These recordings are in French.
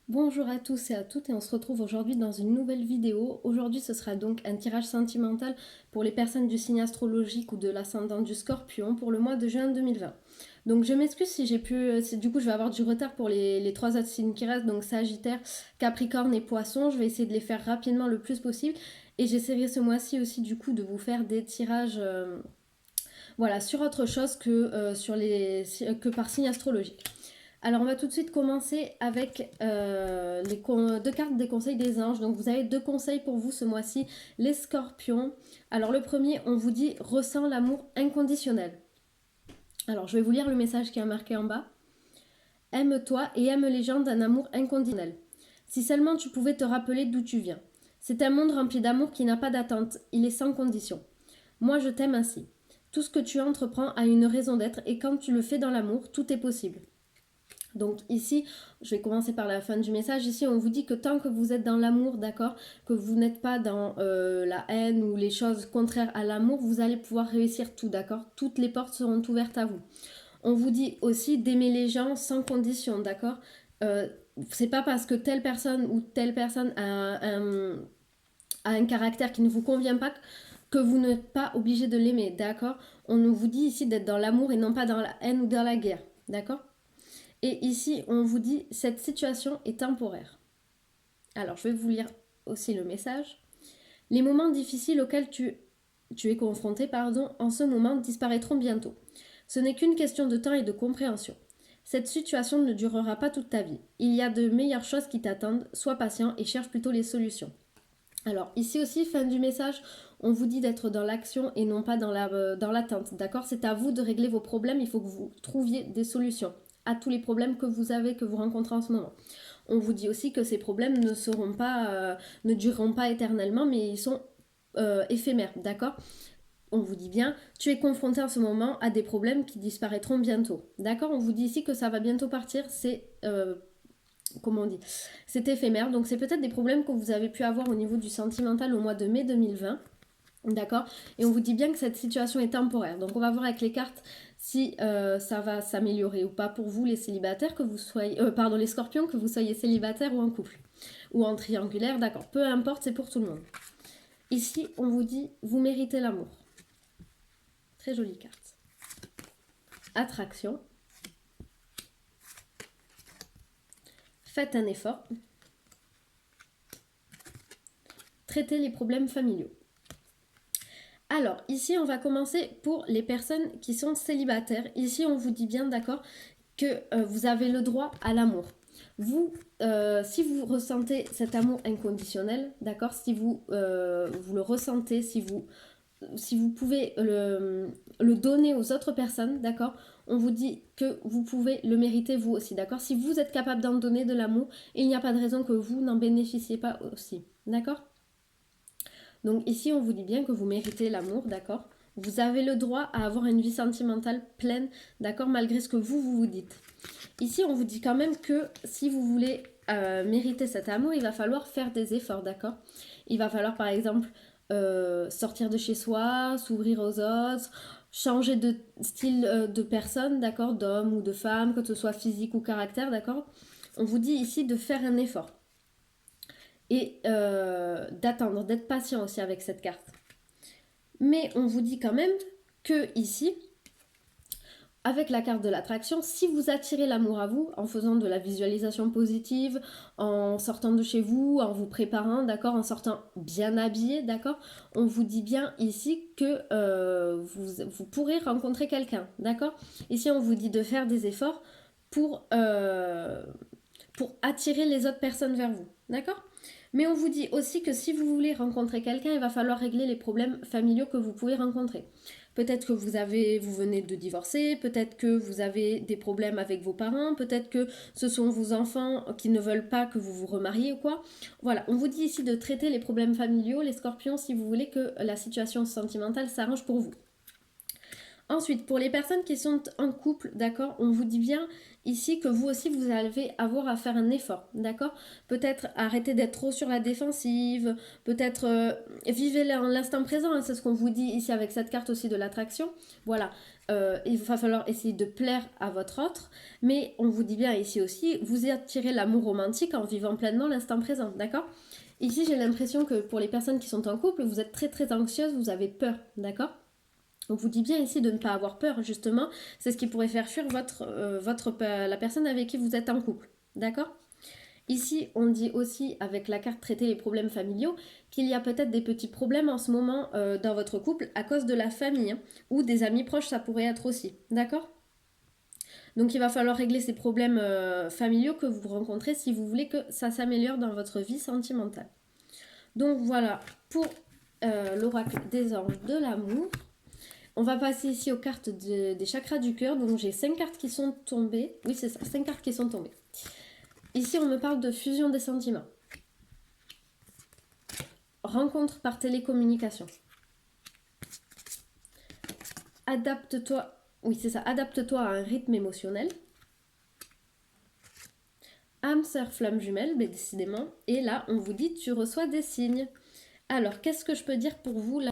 Bonjour à tous et à toutes et on se retrouve aujourd'hui dans une nouvelle vidéo. Aujourd'hui ce sera donc un tirage sentimental pour les personnes du signe astrologique ou de l'ascendant du Scorpion pour le mois de juin 2020. Donc je m'excuse si du coup je vais avoir du retard pour les trois autres signes qui restent, donc Sagittaire, Capricorne et Poisson. Je vais essayer de les faire rapidement le plus possible et j'essaierai ce mois-ci aussi du coup de vous faire des tirages voilà, sur autre chose que par signe astrologique. Alors on va tout de suite commencer avec deux cartes des conseils des anges. Donc vous avez deux conseils pour vous ce mois-ci, les scorpions. Alors le premier, on vous dit ressens l'amour inconditionnel. Alors je vais vous lire le message qui est marqué en bas. Aime-toi et aime les gens d'un amour inconditionnel. Si seulement tu pouvais te rappeler d'où tu viens. C'est un monde rempli d'amour qui n'a pas d'attente, il est sans condition. Moi je t'aime ainsi. Tout ce que tu entreprends a une raison d'être et quand tu le fais dans l'amour, tout est possible. Donc ici, je vais commencer par la fin du message. Ici, on vous dit que tant que vous êtes dans l'amour, d'accord, que vous n'êtes pas dans la haine ou les choses contraires à l'amour, vous allez pouvoir réussir tout, d'accord. Toutes les portes seront ouvertes à vous. On vous dit aussi d'aimer les gens sans condition, d'accord. C'est pas parce que telle personne ou telle personne a un caractère qui ne vous convient pas que vous n'êtes pas obligé de l'aimer, d'accord. On vous dit ici d'être dans l'amour et non pas dans la haine ou dans la guerre, d'accord. Et ici, on vous dit, cette situation est temporaire. Alors, je vais vous lire aussi le message. Les moments difficiles auxquels tu es confronté, en ce moment disparaîtront bientôt. Ce n'est qu'une question de temps et de compréhension. Cette situation ne durera pas toute ta vie. Il y a de meilleures choses qui t'attendent. Sois patient et cherche plutôt les solutions. Alors, ici aussi, fin du message, on vous dit d'être dans l'action et non pas dans l'attente. D'accord. C'est à vous de régler vos problèmes. Il faut que vous trouviez des solutions à tous les problèmes que vous avez, que vous rencontrez en ce moment. On vous dit aussi que ces problèmes ne dureront pas éternellement, mais ils sont éphémères, d'accord. On vous dit bien, tu es confronté en ce moment à des problèmes qui disparaîtront bientôt, d'accord. On vous dit ici que ça va bientôt partir, comment on dit, c'est éphémère, donc c'est peut-être des problèmes que vous avez pu avoir au niveau du sentimental au mois de mai 2020. D'accord. Et on vous dit bien que cette situation est temporaire. Donc on va voir avec les cartes si ça va s'améliorer ou pas pour vous les célibataires, que vous soyez... pardon, les scorpions, que vous soyez célibataire ou en couple. Ou en triangulaire, d'accord. Peu importe, c'est pour tout le monde. Ici, on vous dit, vous méritez l'amour. Très jolie carte. Attraction. Faites un effort. Traitez les problèmes familiaux. Alors, ici, on va commencer pour les personnes qui sont célibataires. Ici, on vous dit bien, d'accord, que vous avez le droit à l'amour. Vous, si vous ressentez cet amour inconditionnel, d'accord, si vous le ressentez, si vous pouvez le donner aux autres personnes, d'accord, on vous dit que vous pouvez le mériter vous aussi, d'accord. Si vous êtes capable d'en donner de l'amour, il n'y a pas de raison que vous n'en bénéficiez pas aussi, d'accord. Donc ici, on vous dit bien que vous méritez l'amour, d'accord. Vous avez le droit à avoir une vie sentimentale pleine, d'accord, malgré ce que vous dites. Ici, on vous dit quand même que si vous voulez mériter cet amour, il va falloir faire des efforts, d'accord. Il va falloir, par exemple, sortir de chez soi, s'ouvrir aux autres, changer de style de personne, d'accord, d'homme ou de femme, que ce soit physique ou caractère, d'accord. On vous dit ici de faire un effort et d'attendre, d'être patient aussi avec cette carte. Mais on vous dit quand même que ici, avec la carte de l'attraction, si vous attirez l'amour à vous en faisant de la visualisation positive, en sortant de chez vous, en vous préparant, d'accord, en sortant bien habillé, d'accord, on vous dit bien ici que vous pourrez rencontrer quelqu'un, d'accord. Ici, on vous dit de faire des efforts pour attirer les autres personnes vers vous, d'accord. Mais on vous dit aussi que si vous voulez rencontrer quelqu'un, il va falloir régler les problèmes familiaux que vous pouvez rencontrer. Peut-être que vous venez de divorcer, peut-être que vous avez des problèmes avec vos parents, peut-être que ce sont vos enfants qui ne veulent pas que vous vous remariez ou quoi. Voilà, on vous dit ici de traiter les problèmes familiaux, les scorpions, si vous voulez que la situation sentimentale s'arrange pour vous. Ensuite, pour les personnes qui sont en couple, d'accord, on vous dit bien ici que vous aussi, vous allez avoir à faire un effort, d'accord. Peut-être arrêter d'être trop sur la défensive, peut-être vivez l'instant présent, hein, c'est ce qu'on vous dit ici avec cette carte aussi de l'attraction. Voilà, il va falloir essayer de plaire à votre autre, mais on vous dit bien ici aussi, vous attirez l'amour romantique en vivant pleinement l'instant présent, d'accord. Ici, j'ai l'impression que pour les personnes qui sont en couple, vous êtes très très anxieuse, vous avez peur, d'accord. On vous dit bien ici de ne pas avoir peur, justement. C'est ce qui pourrait faire fuir la personne avec qui vous êtes en couple. D'accord. Ici, on dit aussi, avec la carte traiter les problèmes familiaux, qu'il y a peut-être des petits problèmes en ce moment dans votre couple à cause de la famille, hein, ou des amis proches, ça pourrait être aussi. D'accord. Donc il va falloir régler ces problèmes familiaux que vous rencontrez si vous voulez que ça s'améliore dans votre vie sentimentale. Donc voilà pour l'oracle des anges de l'amour. On va passer ici aux cartes des chakras du cœur. Donc j'ai 5 cartes qui sont tombées. Oui, c'est ça, 5 cartes qui sont tombées. Ici, on me parle de fusion des sentiments. Rencontre par télécommunication. Adapte-toi. Oui, c'est ça. Adapte-toi à un rythme émotionnel. Âme sœur flamme jumelle, mais décidément. Et là, on vous dit tu reçois des signes. Alors, qu'est-ce que je peux dire pour vous là?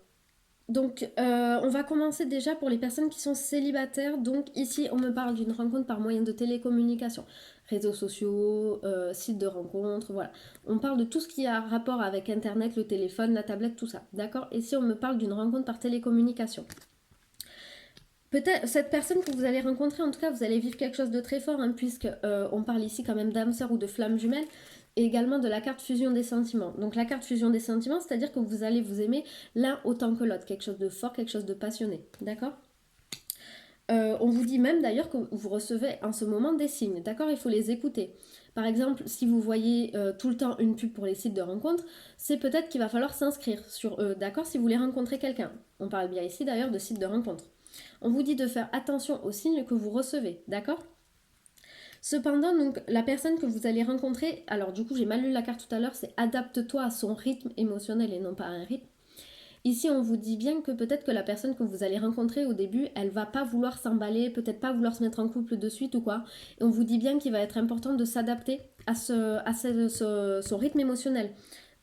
Donc, on va commencer déjà pour les personnes qui sont célibataires. Donc, ici, on me parle d'une rencontre par moyen de télécommunication, réseaux sociaux, sites de rencontres, voilà. On parle de tout ce qui a rapport avec Internet, le téléphone, la tablette, tout ça, d'accord. Ici, on me parle d'une rencontre par télécommunication. Peut-être cette personne que vous allez rencontrer, en tout cas, vous allez vivre quelque chose de très fort, hein, puisque on parle ici quand même d'âme sœur ou de flamme jumelle, et également de la carte fusion des sentiments. Donc la carte fusion des sentiments, c'est-à-dire que vous allez vous aimer l'un autant que l'autre, quelque chose de fort, quelque chose de passionné, d'accord. On vous dit même d'ailleurs que vous recevez en ce moment des signes, d'accord. Il faut les écouter. Par exemple, si vous voyez tout le temps une pub pour les sites de rencontres, c'est peut-être qu'il va falloir s'inscrire sur eux, d'accord, si vous voulez rencontrer quelqu'un. On parle bien ici d'ailleurs de sites de rencontres. On vous dit de faire attention aux signes que vous recevez, d'accord. Cependant, donc, la personne que vous allez rencontrer, alors du coup j'ai mal lu la carte tout à l'heure, c'est adapte-toi à son rythme émotionnel et non pas à un rythme. Ici, on vous dit bien que peut-être que la personne que vous allez rencontrer au début, elle va pas vouloir s'emballer, peut-être pas vouloir se mettre en couple de suite ou quoi. Et on vous dit bien qu'il va être important de s'adapter à son rythme émotionnel.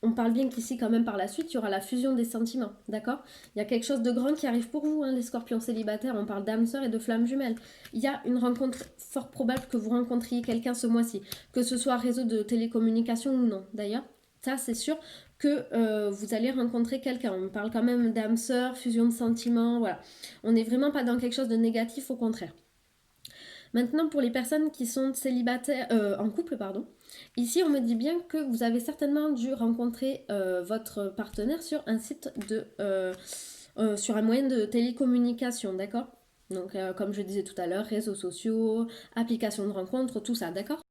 On parle bien qu'ici, quand même, par la suite, il y aura la fusion des sentiments, d'accord. Il y a quelque chose de grand qui arrive pour vous, hein, les scorpions célibataires. On parle d'âme sœur et de flamme jumelle. Il y a une rencontre fort probable que vous rencontriez quelqu'un ce mois-ci, que ce soit réseau de télécommunication ou non, d'ailleurs. Ça, c'est sûr que vous allez rencontrer quelqu'un. On parle quand même d'âme sœur, fusion de sentiments, voilà. On n'est vraiment pas dans quelque chose de négatif, au contraire. Maintenant, pour les personnes qui sont célibataires, en couple, pardon, ici on me dit bien que vous avez certainement dû rencontrer votre partenaire sur un site sur un moyen de télécommunication, d'accord. Donc, comme je disais tout à l'heure, réseaux sociaux, applications de rencontres, tout ça, d'accord.